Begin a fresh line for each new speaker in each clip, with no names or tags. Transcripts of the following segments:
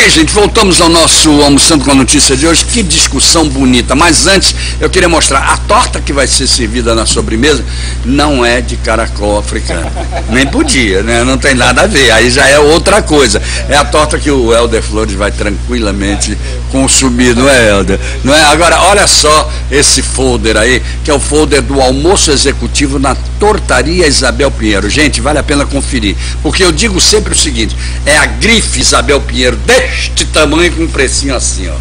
Ok, gente, voltamos ao nosso Almoçando com a Notícia de hoje. Que discussão bonita. Mas antes, eu queria mostrar a torta que vai ser servida na sobremesa não é de caracol africano. Nem podia, né? Não tem nada a ver. Aí já é outra coisa. É a torta que o Helder Flores vai tranquilamente consumir, não é, Helder? Não é? Agora, olha só esse folder aí, que é o folder do almoço executivo na Tortaria Isabel Pinheiro. Gente, vale a pena conferir. Porque eu digo sempre o seguinte, é a grife Isabel Pinheiro deste tamanho com um precinho assim, ó,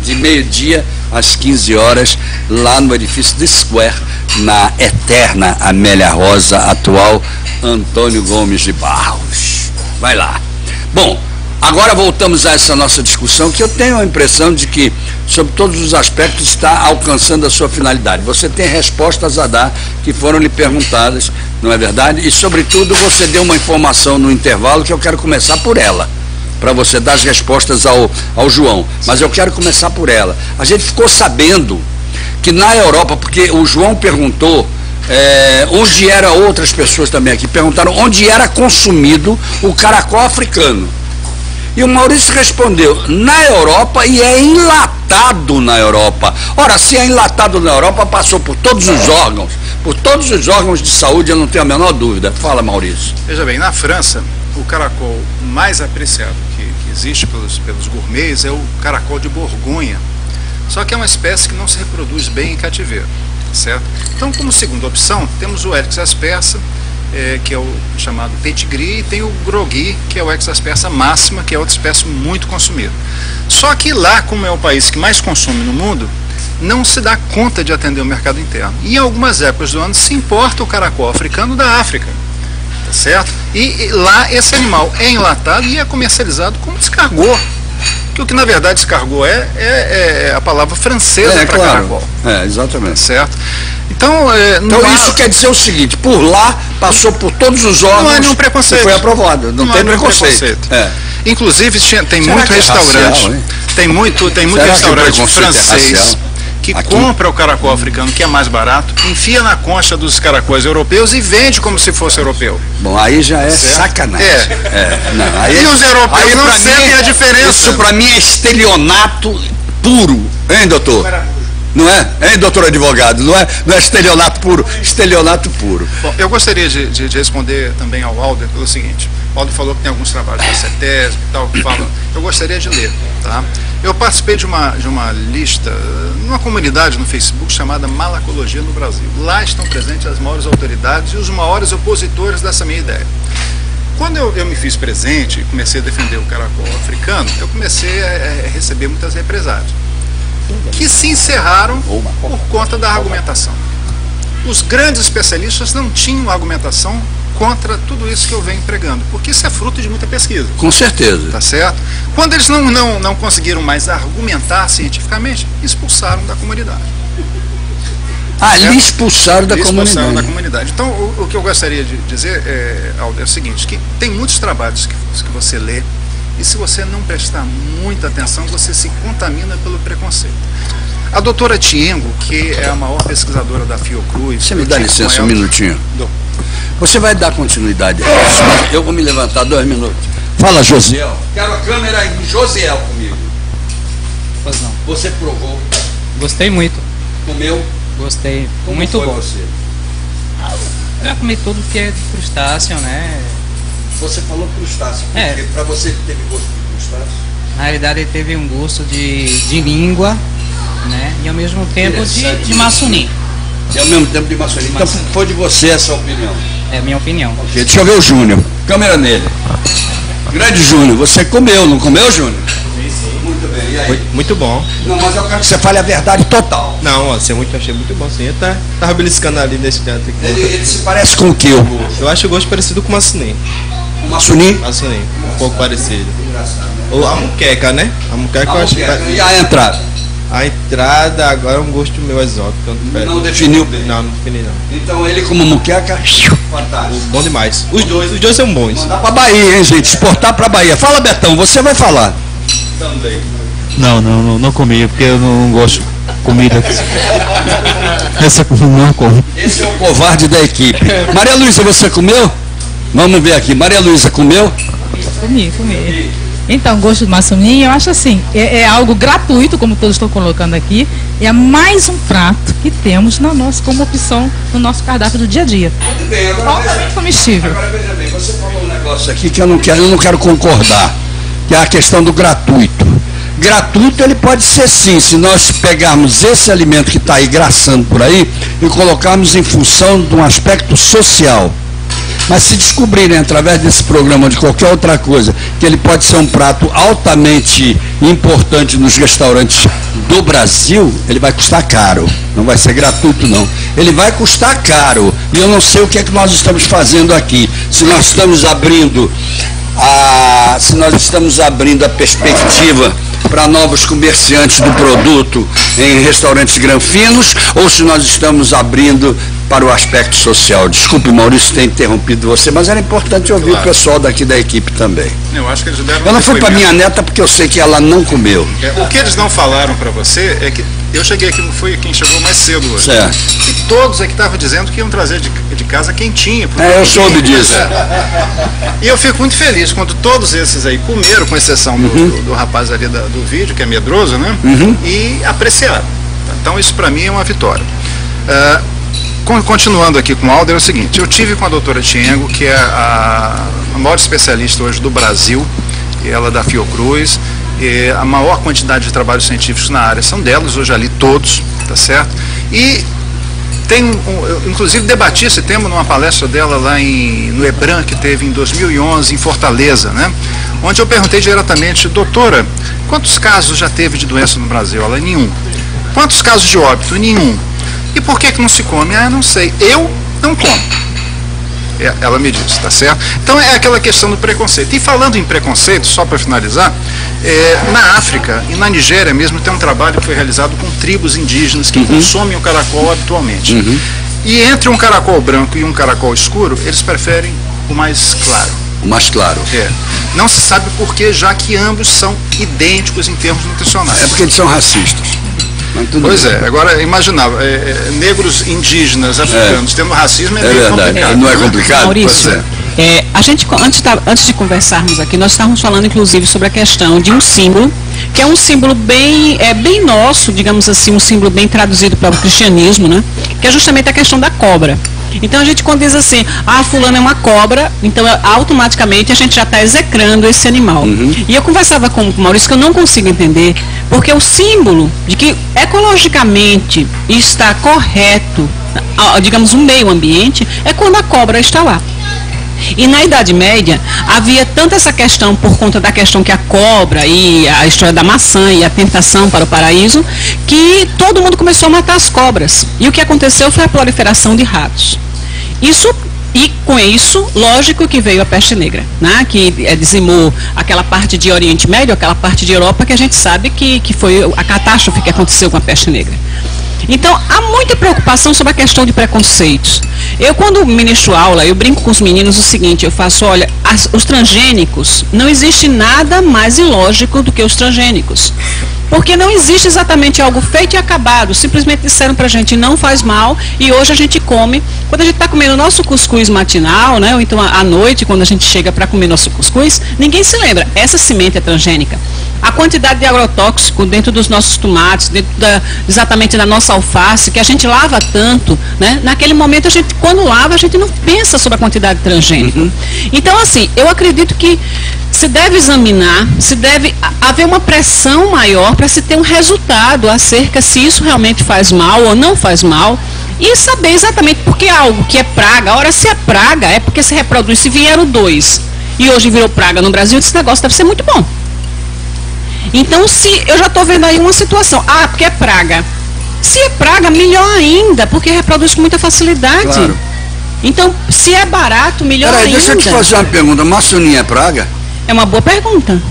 de meio-dia às 15 horas, lá no edifício The Square, na eterna Amélia Rosa, atual Antônio Gomes de Barros. Vai lá. Bom, agora voltamos a essa nossa discussão, que eu tenho a impressão de que, sobre todos os aspectos, está alcançando a sua finalidade. Você tem respostas a dar que foram lhe perguntadas, não é verdade? E, sobretudo, você deu uma informação no intervalo que eu quero começar por ela, para você dar as respostas ao João. Mas eu quero começar por ela. A gente ficou sabendo que na Europa, porque o João perguntou, onde era, outras pessoas também aqui perguntaram, onde era consumido o caracol africano. E o Maurício respondeu, na Europa, e é enlatado na Europa. Ora, se é enlatado na Europa, passou por todos os órgãos de saúde, eu não tenho a menor dúvida. Fala, Maurício.
Veja bem, na França, o caracol mais apreciado que existe pelos gourmets é o caracol de Borgonha. Só que é uma espécie que não se reproduz bem em cativeiro, certo? Então, como segunda opção, temos o Eryx aspersa, que é o chamado petit gris, e tem o gros gris, que é o Eryx aspersa máxima, que é outra espécie muito consumida. Só que lá, como é o país que mais consome no mundo, não se dá conta de atender o mercado interno. E em algumas épocas do ano se importa o caracol africano da África, tá certo? E lá esse animal é enlatado e é comercializado como escargot. Que o que na verdade escargot é a palavra francesa para
claro.
caracol.
Exatamente.
Tá certo? Então,
então isso quer dizer o seguinte, por lá passou por todos os órgãos.
Não há nenhum preconceito.
Foi aprovado, não tem preconceito.
Inclusive tem muito restaurante, tem muito restaurante francês que compra o caracol africano, que é mais barato, enfia na concha dos caracóis europeus e vende como se fosse europeu.
Bom, aí já é sacanagem.
Não, aí, e os europeus não sentem a diferença.
Isso para mim é estelionato puro, hein, doutor? Não é? Hein, doutor advogado? Não é estelionato puro? Estelionato puro.
Bom, eu gostaria de responder também ao Alder pelo seguinte. O Alder falou que tem alguns trabalhos da CETESB e tal, que falam. Eu gostaria de ler, tá? Eu participei de uma lista, numa comunidade no Facebook chamada Malacologia no Brasil. Lá estão presentes as maiores autoridades e os maiores opositores dessa minha ideia. Quando eu me fiz presente e comecei a defender o caracol africano, eu comecei a receber muitas represálias, que se encerraram por conta da argumentação. Os grandes especialistas não tinham argumentação contra tudo isso que eu venho pregando, porque isso é fruto de muita pesquisa.
Com certeza.
Tá certo? Quando eles não conseguiram mais argumentar cientificamente, expulsaram da comunidade.
Lhe expulsaram da comunidade.
Então, o que eu gostaria de dizer, Alder, é o seguinte, que tem muitos trabalhos que você lê, e se você não prestar muita atenção, você se contamina pelo preconceito. A doutora Tiengo, que é a maior pesquisadora da Fiocruz...
Você me dá licença um minutinho? Você vai dar continuidade a isso, mas eu vou me levantar 2 minutos. Fala, Josiel. Quero a câmera em Josiel comigo.
Pois não.
Você provou?
Gostei muito.
Comeu?
Gostei.
Como
muito
foi
bom.
Você?
Eu já comi tudo que é de crustáceo, né?
Você falou crustáceo, porque para você teve gosto de crustáceo?
Na realidade ele teve um gosto de língua, né? E ao mesmo tempo de maçunim.
E ao mesmo tempo de maçunim. Então foi de você essa opinião?
É a minha opinião.
Okay, deixa eu ver o Júnior. Câmera nele. Grande Júnior, você comeu, não comeu, Júnior?
Sim.
Muito bem, e aí?
Muito bom.
Não, mas eu quero que você fale a verdade total.
Não, achei muito bom, sim. Eu tava beliscando ali nesse teatro aqui.
Ele se parece com o que, o gosto?
Eu acho o gosto parecido com o maçunim.
O maçunim?
Maçunim, um pouco parecido. Ou a muqueca, né? A muqueca eu acho que...
E a entrada?
A entrada agora é um gosto meio exótico.
Não definiu bem?
Não defini não.
Então ele como muqueca, fantástico.
Bom demais. Os dois são bons.
Mandar pra Bahia, hein, gente? Exportar pra Bahia. Fala, Betão, você vai falar.
Também.
Não comi, porque eu não gosto de comida. Essa não como.
Esse é o covarde da equipe. Maria Luísa, você comeu? Vamos ver aqui. Maria Luísa comeu?
Comi.
Então, gosto de maçoninha, eu acho assim, é algo gratuito, como todos estão colocando aqui, é mais um prato que temos na nossa, como opção no nosso cardápio do dia a dia.
Muito bem,
Altamente comestível.
Agora veja bem, você falou um negócio aqui que eu não quero concordar, que é a questão do gratuito. Gratuito ele pode ser sim, se nós pegarmos esse alimento que está aí graçando por aí e colocarmos em função de um aspecto social. Mas se descobrirem através desse programa ou de qualquer outra coisa que ele pode ser um prato altamente importante nos restaurantes do Brasil, ele vai custar caro. Não vai ser gratuito não. Ele vai custar caro. E eu não sei o que é que nós estamos fazendo aqui. Se nós estamos abrindo a perspectiva para novos comerciantes do produto em restaurantes granfinos, ou se nós estamos abrindo para o aspecto social. Desculpe, Maurício, ter interrompido você, mas era importante ouvir o pessoal daqui da equipe também.
Eu acho que eles deram.
Eu não fui para minha neta porque eu sei que ela não comeu.
O que eles não falaram para você é que eu cheguei aqui, fui quem chegou mais cedo hoje.
Certo.
E todos aqui estavam dizendo que iam trazer de casa quentinha.
Eu soube disso.
E eu fico muito feliz quando todos esses aí comeram, com exceção do rapaz ali do vídeo, que é medroso, né? E apreciaram. Então isso para mim é uma vitória. Continuando aqui com o Alder, é o seguinte, eu tive com a doutora Tiengo, que é a maior especialista hoje do Brasil, e ela é da Fiocruz, e a maior quantidade de trabalhos científicos na área são delas, hoje ali todos, tá certo? E eu inclusive debati esse tema numa palestra dela lá no EBRAM, que teve em 2011 em Fortaleza, né? Onde eu perguntei diretamente, doutora, quantos casos já teve de doença no Brasil? Ela, nenhum. Quantos casos de óbito? Nenhum. E por que não se come? Eu não sei. Eu não como. Ela me disse, tá certo? Então é aquela questão do preconceito. E falando em preconceito, só para finalizar, na África e na Nigéria mesmo tem um trabalho que foi realizado com tribos indígenas que consomem o caracol habitualmente. E entre um caracol branco e um caracol escuro, eles preferem o mais claro.
O mais claro.
Não se sabe por quê, já que ambos são idênticos em termos nutricionais.
É porque eles são racistas.
Pois é, agora imaginava, negros indígenas, africanos, tendo racismo é meio
verdade.
complicado.
Não é complicado?
Maurício, a gente, antes de conversarmos aqui, nós estávamos falando inclusive sobre a questão de um símbolo, que é um símbolo bem nosso, digamos assim, um símbolo bem traduzido para o cristianismo, né? Que é justamente a questão da cobra. Então a gente quando diz assim, fulano é uma cobra, então automaticamente a gente já está execrando esse animal. E eu conversava com o Maurício que eu não consigo entender, porque o símbolo de que ecologicamente está correto, digamos, um meio ambiente, é quando a cobra está lá. E na Idade Média havia tanto essa questão por conta da questão que a cobra e a história da maçã e a tentação para o paraíso, que todo mundo começou a matar as cobras. E o que aconteceu foi a proliferação de ratos. E com isso, lógico que veio a peste negra, né? Que dizimou aquela parte de Oriente Médio, aquela parte de Europa, que a gente sabe que foi a catástrofe que aconteceu com a peste negra. Então, há muita preocupação sobre a questão de preconceitos. Eu, quando ministro aula, eu brinco com os meninos o seguinte, eu faço, olha, os transgênicos, não existe nada mais ilógico do que os transgênicos. Porque não existe exatamente algo feito e acabado, simplesmente disseram pra gente, não faz mal, e hoje a gente come, quando a gente está comendo o nosso cuscuz matinal, né, ou então à noite, quando a gente chega para comer nosso cuscuz, ninguém se lembra, essa semente é transgênica. A quantidade de agrotóxico dentro dos nossos tomates, dentro exatamente da nossa alface, que a gente lava tanto, né? Naquele momento, quando lava, a gente não pensa sobre a quantidade de transgênico. Então, assim, eu acredito que se deve examinar, se deve haver uma pressão maior para se ter um resultado acerca se isso realmente faz mal ou não faz mal, e saber exatamente porque é algo que é praga. Ora, se é praga, é porque se reproduz. Se vieram 2 e hoje virou praga no Brasil, esse negócio deve ser muito bom. Então, se eu já estou vendo aí uma situação, porque é praga. Se é praga, melhor ainda, porque reproduz com muita facilidade.
Claro.
Então, se é barato, melhor ainda.
Deixa eu te fazer uma pergunta, maçoninha é praga?
É uma boa pergunta.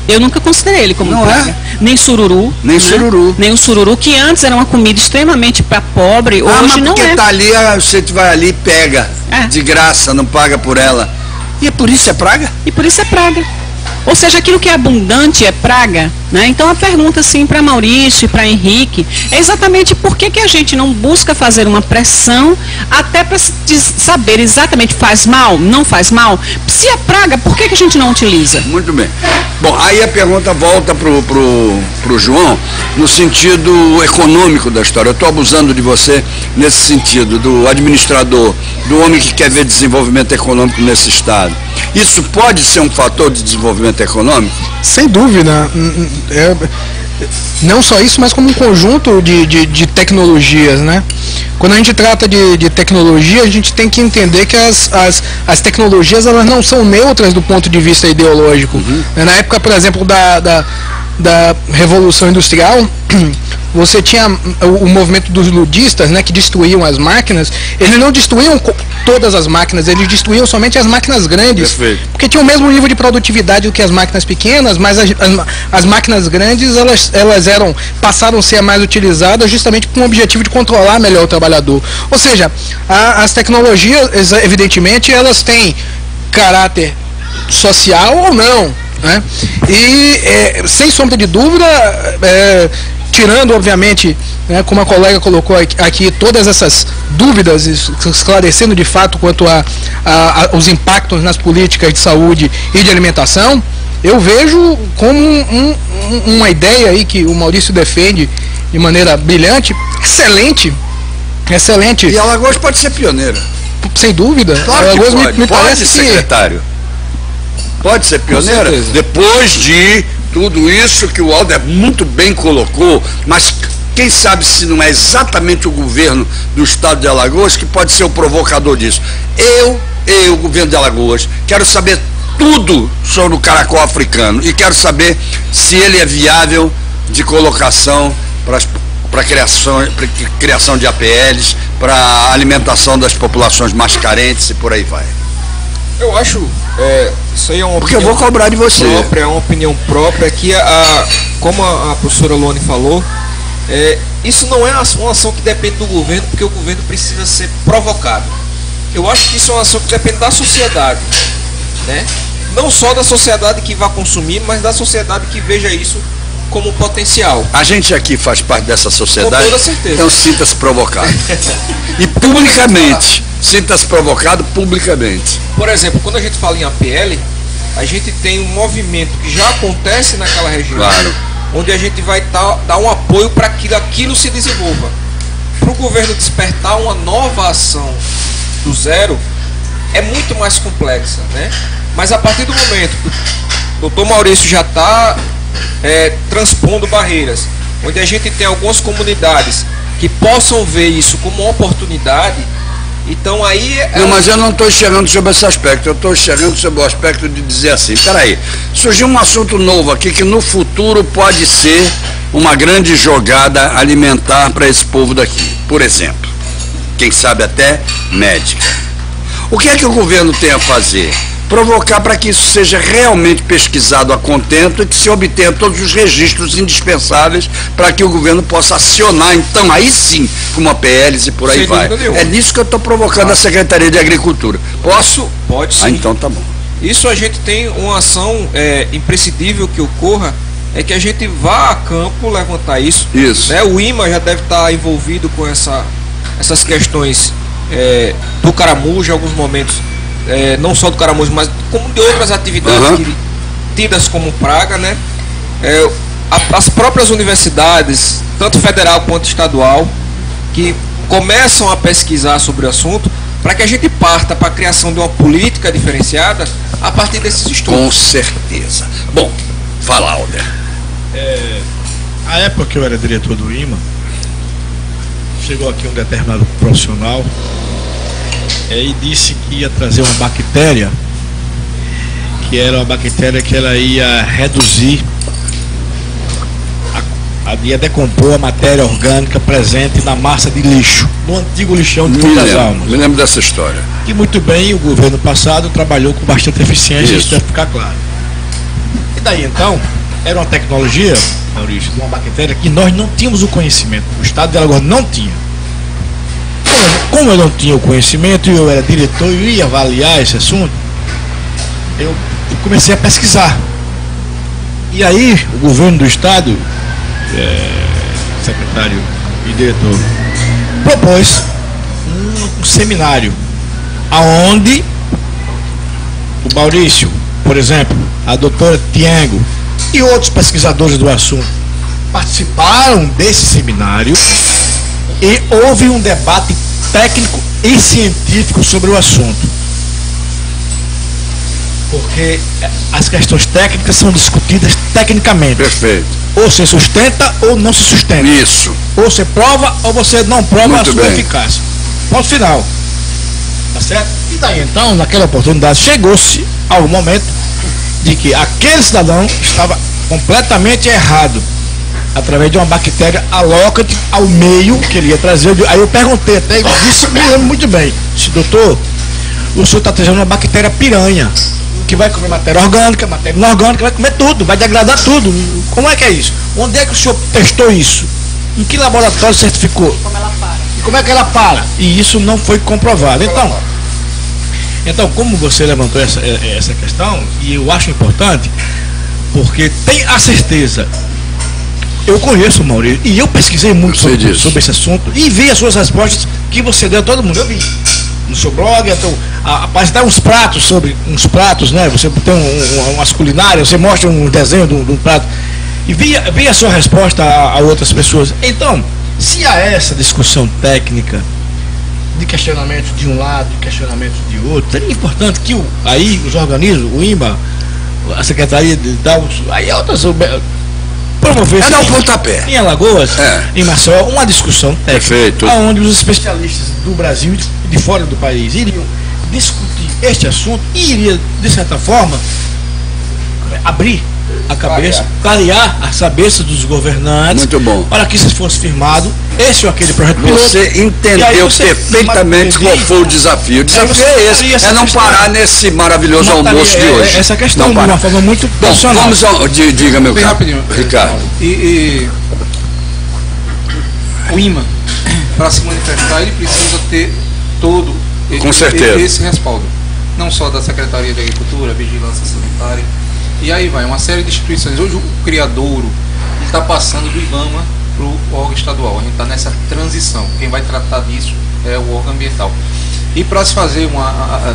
Eu nunca considerei ele como praga. Nem sururu.
Nem sururu.
Nem o sururu, que antes era uma comida extremamente para pobre, hoje
mas
não
porque
é.
Tá ali, você vai ali e pega. De graça, não paga por ela. E é por isso é praga?
E por isso é praga. Ou seja, aquilo que é abundante é praga, né? Então a pergunta assim para Maurício e para Henrique é exatamente por que a gente não busca fazer uma pressão até para saber exatamente faz mal, não faz mal? Se é praga, por que a gente não utiliza?
Muito bem. Bom, aí a pergunta volta pro João, no sentido econômico da história. Eu estou abusando de você nesse sentido, do administrador, do homem que quer ver desenvolvimento econômico nesse estado. Isso pode ser um fator de desenvolvimento econômico?
Sem dúvida. Não só isso, mas como um conjunto de tecnologias, né? Quando a gente trata de tecnologia, a gente tem que entender que as tecnologias, elas não são neutras do ponto de vista ideológico.
Uhum.
Na época, por exemplo, da Revolução Industrial, você tinha o movimento dos ludistas, né, que destruíam as máquinas. Eles não destruíam todas as máquinas, eles destruíam somente as máquinas grandes.
Perfeito.
Porque tinham o mesmo nível de produtividade do que as máquinas pequenas, mas as máquinas grandes, elas passaram a ser mais utilizadas justamente com o objetivo de controlar melhor o trabalhador. Ou seja, as tecnologias, evidentemente, elas têm caráter social ou não, né? E, sem sombra de dúvida, tirando, obviamente, né, como a colega colocou aqui, todas essas dúvidas, esclarecendo de fato quanto aos impactos nas políticas de saúde e de alimentação, eu vejo como uma ideia aí que o Maurício defende de maneira brilhante, excelente.
E Alagoas pode ser pioneira.
Sem dúvida.
Claro que
Alagoas
pode.
me
Pode,
parece
secretário. Pode ser pioneira. Depois de tudo isso que o Alder muito bem colocou, mas quem sabe se não é exatamente o governo do estado de Alagoas que pode ser o provocador disso. Eu, governo de Alagoas, quero saber tudo sobre o caracol africano e quero saber se ele é viável de colocação para criação de APLs, para alimentação das populações mais carentes e por aí vai.
Eu acho, isso aí é uma
porque eu vou cobrar de você.
É uma opinião própria que, como a professora Lone falou, isso não é uma ação que depende do governo, porque o governo precisa ser provocado. Eu acho que isso é uma ação que depende da sociedade, né? Não só da sociedade que vai consumir, mas da sociedade que veja isso como potencial.
A gente aqui faz parte dessa sociedade.
Com toda certeza.
Então sinta-se provocado. E publicamente. Sinta-se provocado publicamente.
Por exemplo, quando a gente fala em APL, a gente tem um movimento que já acontece naquela região,
claro,
onde a gente vai dar um apoio para que aquilo se desenvolva. Para o governo despertar uma nova ação do zero, é muito mais complexa, né? Mas a partir do momento que o doutor Maurício já está transpondo barreiras, onde a gente tem algumas comunidades que possam ver isso como uma oportunidade, então aí...
Não, mas eu não estou enxergando sobre esse aspecto, eu estou enxergando sobre o aspecto de dizer assim, peraí, surgiu um assunto novo aqui que no futuro pode ser uma grande jogada alimentar para esse povo daqui, por exemplo, quem sabe até médica. O que é que o governo tem a fazer? Provocar para que isso seja realmente pesquisado a contento e que se obtenha todos os registros indispensáveis para que o governo possa acionar, então, aí sim, como APLs e por aí vai. É nisso que eu estou provocando a Secretaria de Agricultura. Posso?
Pode sim.
Ah, então tá bom.
Isso a gente tem uma ação imprescindível que ocorra, é que a gente vá a campo levantar isso.
Isso.
Né? O IMA já deve estar envolvido com essas questões do caramujo em alguns momentos. Não só do caramujo, mas como de outras atividades tidas como praga, né? As próprias universidades, tanto federal quanto estadual, que começam a pesquisar sobre o assunto, para que a gente parta para a criação de uma política diferenciada a partir desses estudos.
Com certeza. Bom, fala, Alder.
A época que eu era diretor do IMA, chegou aqui um determinado profissional e disse que ia trazer uma bactéria, que era uma bactéria que ela ia reduzir, ia decompor a matéria orgânica presente na massa de lixo, no antigo lixão de Todas as Almas.
Me lembro dessa história.
E muito bem, o governo passado trabalhou com bastante eficiência, isso deve ficar claro. E daí então, era uma tecnologia, Maurício, de uma bactéria que nós não tínhamos o conhecimento, o estado de Alagoas não tinha. Como eu não tinha o conhecimento e eu era diretor e ia avaliar esse assunto, eu comecei a pesquisar. E aí, o governo do estado, secretário e diretor, propôs um seminário, aonde o Maurício, por exemplo, a doutora Tiengo e outros pesquisadores do assunto participaram desse seminário e houve um debate técnico e científico sobre o assunto. Porque as questões técnicas são discutidas tecnicamente.
Perfeito.
Ou se sustenta ou não se sustenta.
Isso.
Ou você prova ou você não prova
Muito
a sua
bem.
eficácia. Ponto final. Tá certo? E daí então, naquela oportunidade, chegou-se ao momento de que aquele cidadão estava completamente errado, através de uma bactéria alócrate ao meio que ele ia trazer. Aí eu perguntei até, ele disse, me lembro muito bem, disse, doutor, o senhor está trazendo uma bactéria piranha, que vai comer matéria orgânica, matéria inorgânica, vai comer tudo, vai degradar tudo. Como é que é isso? Onde é que o senhor testou isso? Em que laboratório certificou?
Como ela para.
E como é que ela para? E isso não foi comprovado. Então, como você levantou essa questão, e eu acho importante, porque tem a certeza. Eu conheço o Maurício, e eu pesquisei muito sobre esse assunto, e vi as suas respostas que você deu a todo mundo. Eu vi no seu blog, então, apresentar uns pratos, né? Você tem umas culinárias, você mostra um desenho de um prato, e vi a sua resposta a outras pessoas. Então, se há essa discussão técnica, de questionamento de um lado, de questionamento de outro, seria importante que aí os organismos, o INBA, a Secretaria de aí outras promover
dar um pontapé
em Alagoas, em Maceió, uma discussão técnica, onde os especialistas do Brasil e de fora do país iriam discutir este assunto e iria, de certa forma, abrir a cabeça, clarear as cabeças dos governantes.
Muito bom.
Para que se fosse firmado esse ou aquele projeto piloto.
Você entendeu perfeitamente qual foi o desafio. O desafio é esse, é não parar nesse maravilhoso almoço de hoje.
Essa questão de uma forma muito profissional.
Diga, meu caro
rapidinho,
Ricardo.
E o INBA, para se manifestar, ele precisa ter todo esse respaldo. Não só da Secretaria de Agricultura, Vigilância Sanitária, e aí vai, uma série de instituições. Hoje o criadouro está passando do IBAMA para o órgão estadual. A gente está nessa transição. Quem vai tratar disso é o órgão ambiental. E para se fazer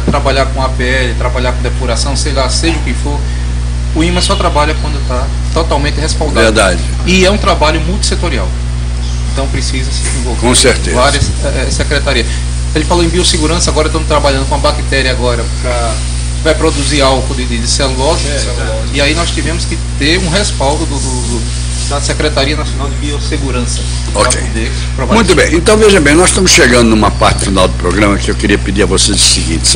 trabalhar com APL, trabalhar com depuração, seja o que for, o INBA só trabalha quando está totalmente respaldado.
Verdade.
E é um trabalho multissetorial. Então precisa se envolver.
Com certeza.
Várias secretarias. Ele falou em biossegurança, agora estamos trabalhando com a bactéria agora vai produzir álcool de celulose, e aí nós tivemos que ter um respaldo da Secretaria Nacional de Biossegurança.
Ok. Muito bem, então veja bem, nós estamos chegando numa parte final do programa que eu queria pedir a vocês o seguinte.